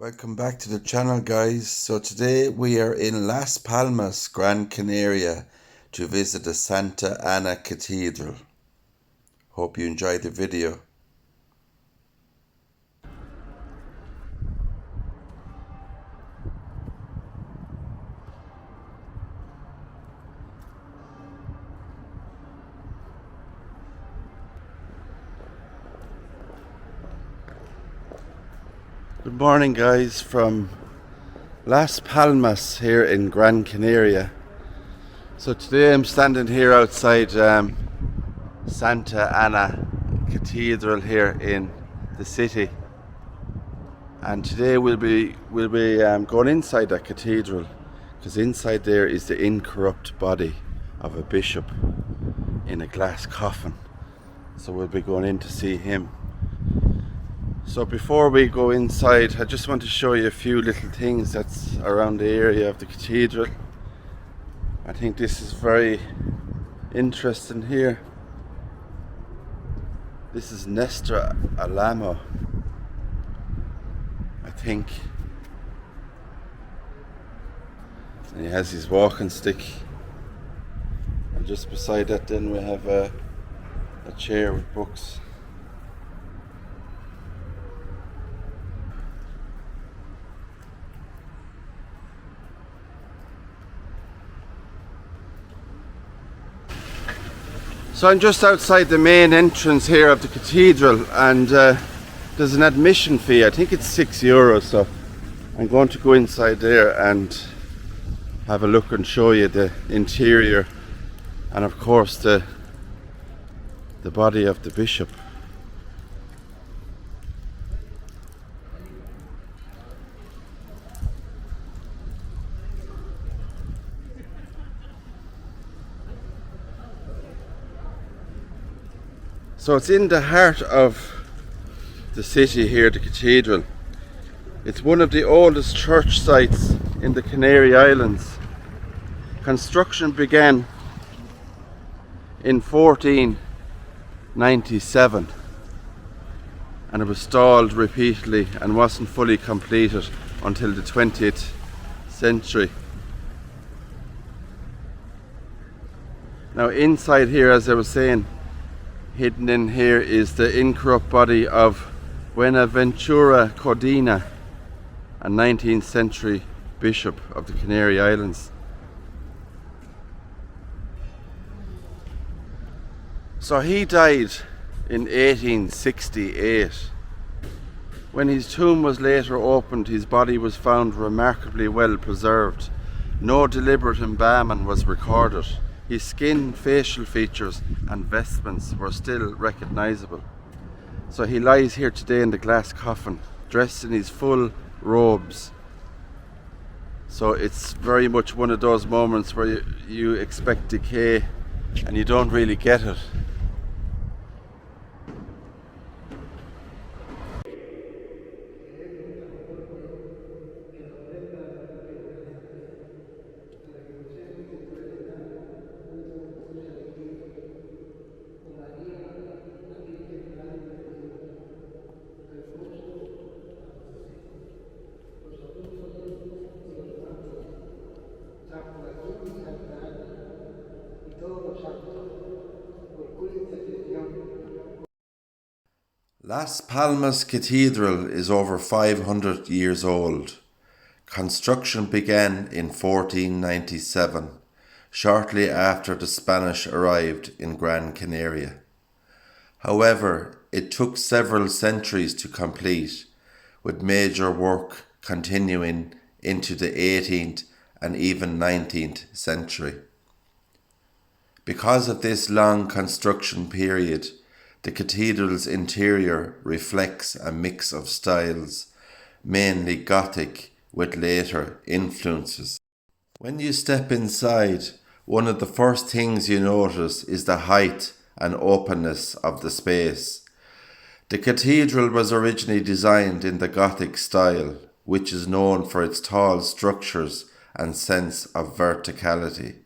Welcome back to the channel, guys. So today we are in Las Palmas, Gran Canaria, to visit the Santa Ana Cathedral. Hope you enjoyed the video. Good morning, guys, from Las Palmas here in Gran Canaria. So today I'm standing here outside Santa Ana Cathedral here in the city, and today we'll be going inside that cathedral, because inside there is the incorrupt body of a bishop in a glass coffin. So we'll be going in to see him. So before we go inside, I just want to show you a few little things that's around the area of the cathedral. I think this is very interesting here. This is Nestor Alamo, I think. And he has his walking stick. And just beside that then we have a chair with books. So I'm just outside the main entrance here of the cathedral, and there's an admission fee. I think it's €6, so I'm going to go inside there and have a look and show you the interior, and of course the body of the bishop. So it's in the heart of the city here, the cathedral. It's one of the oldest church sites in the Canary Islands. Construction began in 1497 and it was stalled repeatedly and wasn't fully completed until the 20th century. Now inside here, as I was saying, hidden in here is the incorrupt body of Buenaventura Codina, a 19th century bishop of the Canary Islands. So he died in 1868. When his tomb was later opened, his body was found remarkably well preserved. No deliberate embalming was recorded. His skin, facial features and vestments were still recognisable. So he lies here today in the glass coffin, dressed in his full robes. So it's very much one of those moments where you expect decay and you don't really get it. Las Palmas Cathedral is over 500 years old. Construction began in 1497, shortly after the Spanish arrived in Gran Canaria. However, it took several centuries to complete, with major work continuing into the 18th and even 19th century. Because of this long construction period, the cathedral's interior reflects a mix of styles, mainly Gothic with later influences. When you step inside, one of the first things you notice is the height and openness of the space. The cathedral was originally designed in the Gothic style, which is known for its tall structures and sense of verticality.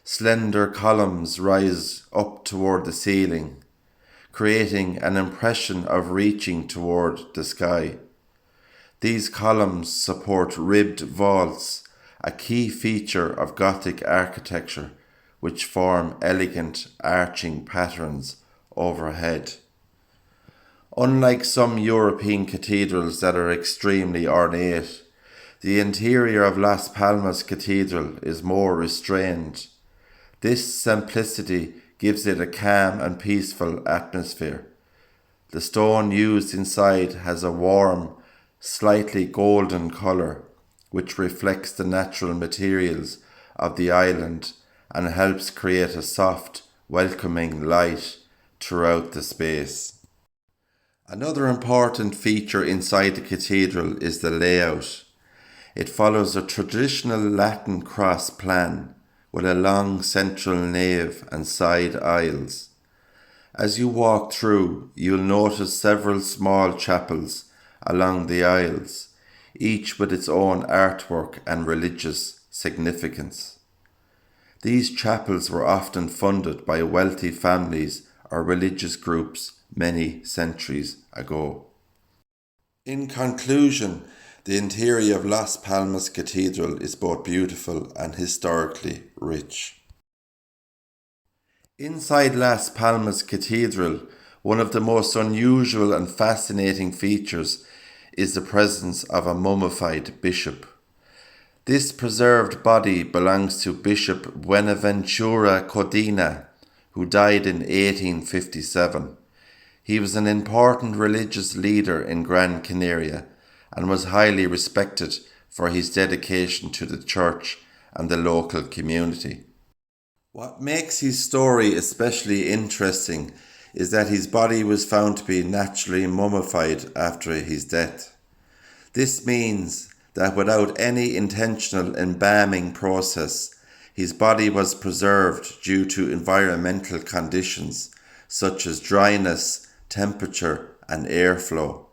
Slender columns rise up toward the ceiling, creating an impression of reaching toward the sky. These columns support ribbed vaults, a key feature of Gothic architecture, which form elegant arching patterns overhead. Unlike some European cathedrals that are extremely ornate, the interior of Las Palmas Cathedral is more restrained. This simplicity gives it a calm and peaceful atmosphere. The stone used inside has a warm, slightly golden colour, which reflects the natural materials of the island and helps create a soft, welcoming light throughout the space. Another important feature inside the cathedral is the layout. It follows a traditional Latin cross plan with a long central nave and side aisles. As you walk through, you'll notice several small chapels along the aisles, each with its own artwork and religious significance. These chapels were often funded by wealthy families or religious groups many centuries ago. In conclusion, the interior of Las Palmas Cathedral is both beautiful and historically rich. Inside Las Palmas Cathedral, one of the most unusual and fascinating features is the presence of a mummified bishop. This preserved body belongs to Bishop Buenaventura Codina, who died in 1857. He was an important religious leader in Gran Canaria and was highly respected for his dedication to the church and the local community. What makes his story especially interesting is that his body was found to be naturally mummified after his death. This means that without any intentional embalming process, his body was preserved due to environmental conditions such as dryness, temperature, and airflow.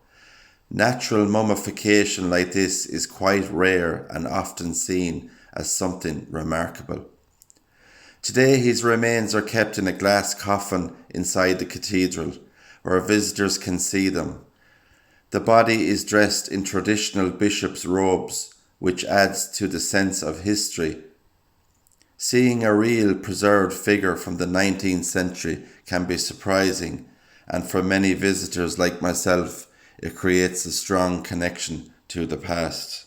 Natural mummification like this is quite rare and often seen as something remarkable. Today his remains are kept in a glass coffin inside the cathedral, where visitors can see them. The body is dressed in traditional bishop's robes, which adds to the sense of history. Seeing a real preserved figure from the 19th century can be surprising, and for many visitors like myself, it creates a strong connection to the past.